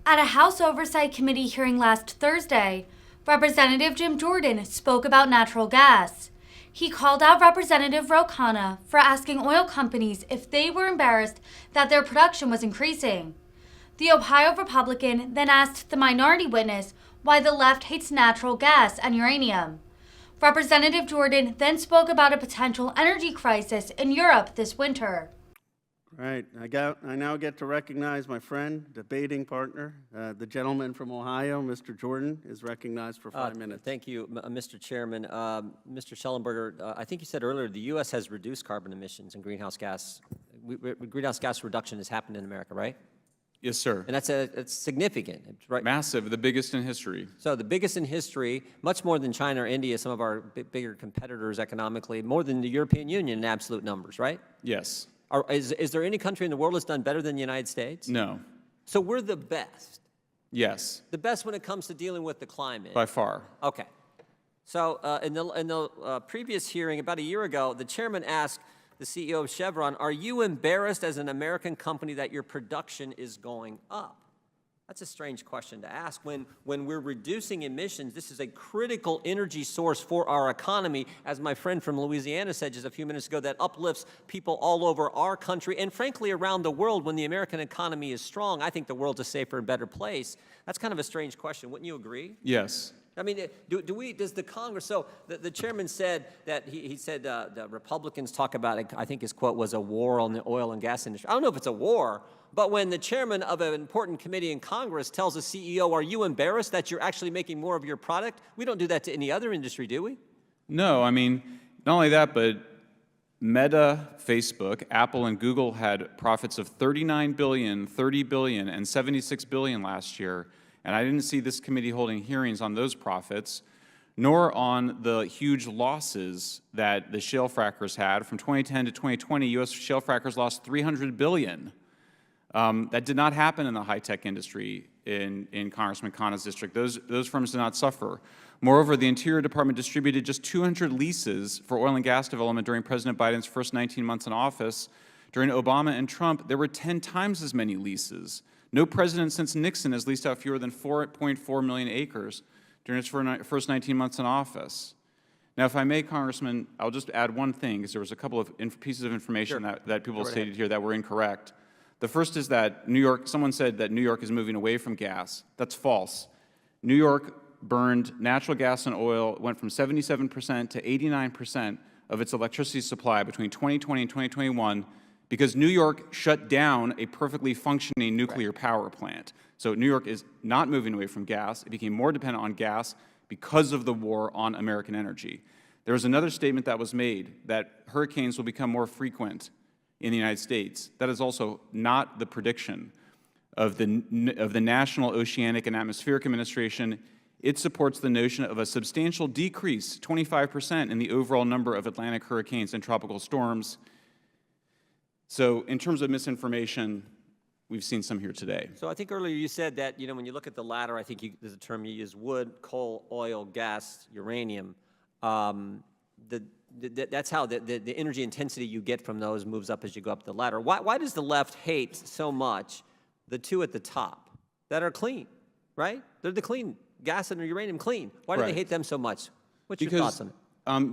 At a House Oversight Committee hearing last Thursday, Representative Jim Jordan spoke about natural gas. He called out Representative Khanna for asking oil companies if they were embarrassed that their production was increasing. The Ohio Republican then asked the minority witness why the left hates natural gas and uranium. Representative Jordan then spoke about a potential energy crisis in Europe this winter. Right. I now get to recognize my friend, debating partner, the gentleman from Ohio, Mr. Jordan, is recognized for 5 minutes. Thank you, Mr. Chairman. Mr. Schellenberger, I think you said earlier the U.S. has reduced carbon emissions and greenhouse gas. Greenhouse gas reduction has happened in America, right? Yes, sir. And it's significant, right? Massive, the biggest in history. So the biggest in history, much more than China or India, some of our bigger competitors economically, more than the European Union in absolute numbers, right? Yes. Is there any country in the world that's done better than the United States? No. So we're the best. Yes. The best when it comes to dealing with the climate. By far. Okay. So in the previous hearing about a year ago, the chairman asked the CEO of Chevron, are you embarrassed as an American company that your production is going up? That's a strange question to ask. When we're reducing emissions, this is a critical energy source for our economy, as my friend from Louisiana said just a few minutes ago, that uplifts people all over our country and frankly around the world. When the American economy is strong, I think the world's a safer and better place. That's kind of a strange question. Wouldn't you agree? Yes. I mean, does the Congress, so the chairman said that he said the Republicans talk about, I think his quote was a war on the oil and gas industry. I don't know if it's a war, but when the chairman of an important committee in Congress tells a CEO, are you embarrassed that you're actually making more of your product? We don't do that to any other industry, do we? No, I mean, not only that, but Meta, Facebook, Apple, and Google had profits of $39 billion, $30 billion, and $76 billion last year. And I didn't see this committee holding hearings on those profits, nor on the huge losses that the shale frackers had. From 2010 to 2020, U.S. shale frackers lost $300 billion. That did not happen in the high-tech industry in Congressman Khanna's district. Those firms did not suffer. Moreover, the Interior Department distributed just 200 leases for oil and gas development during President Biden's first 19 months in office. During Obama and Trump, there were 10 times as many leases. No president since Nixon has leased out fewer than 4.4 million acres during its first 19 months in office. Now, if I may, Congressman, I'll just add one thing, because there was a couple of pieces of information that people stated here that were incorrect. The first is that someone said that New York is moving away from gas. That's false. New York burned natural gas and oil, went from 77% to 89% of its electricity supply between 2020 and 2021, because New York shut down a perfectly functioning nuclear power plant. So New York is not moving away from gas. It became more dependent on gas because of the war on American energy. There was another statement that was made that hurricanes will become more frequent in the United States. That is also not the prediction of the National Oceanic and Atmospheric Administration. It supports the notion of a substantial decrease, 25%, in the overall number of Atlantic hurricanes and tropical storms. So in terms of misinformation, we've seen some here today. So I think earlier you said that, when you look at the latter, I think there's a term you use, wood, coal, oil, gas, uranium. That's how the energy intensity you get from those moves up as you go up the ladder. Why does the left hate so much the two at the top that are clean, right? They're the clean, gas and uranium clean. Why do they hate them so much? What's your thoughts on it?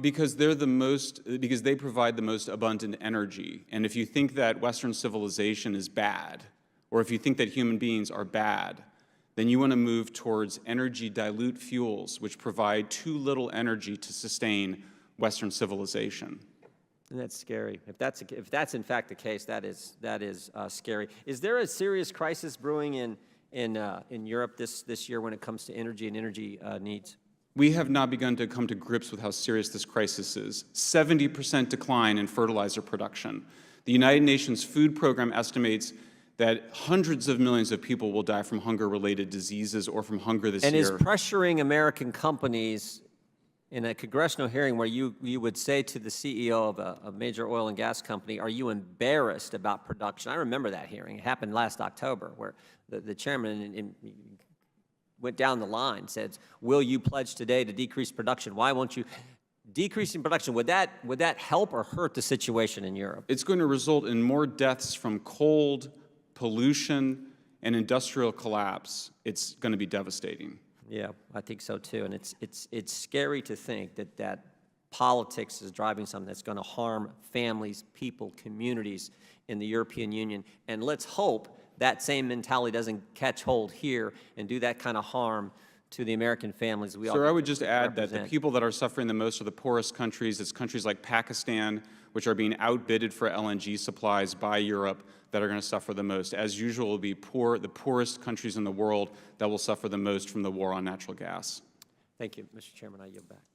Because because they provide the most abundant energy. And if you think that Western civilization is bad, or if you think that human beings are bad, then you want to move towards energy dilute fuels, which provide too little energy to sustain Western civilization. And that's scary. If that's in fact the case, that is scary. Is there a serious crisis brewing in Europe this year when it comes to energy and energy needs? We have not begun to come to grips with how serious this crisis is. 70% decline in fertilizer production. The United Nations Food Program estimates that hundreds of millions of people will die from hunger-related diseases or from hunger this year. And is pressuring American companies in a congressional hearing where you would say to the CEO of a major oil and gas company, are you embarrassed about production? I remember that hearing. It happened last October, where the chairman went down the line, said, will you pledge today to decrease production? Why won't you? Decreasing production, would that help or hurt the situation in Europe? It's going to result in more deaths from cold, pollution, an industrial collapse, it's going to be devastating. Yeah, I think so too. And it's scary to think that politics is driving something that's going to harm families, people, communities in the European Union. And let's hope that same mentality doesn't catch hold here and do that kind of harm to the American families we all Sir, I would just add that the represent. people that are suffering the most are the poorest countries. It's countries like Pakistan, which are being outbidded for LNG supplies by Europe, that are going to suffer the most. As usual, it will be the poorest countries in the world that will suffer the most from the war on natural gas. Thank you, Mr. Chairman. I yield back.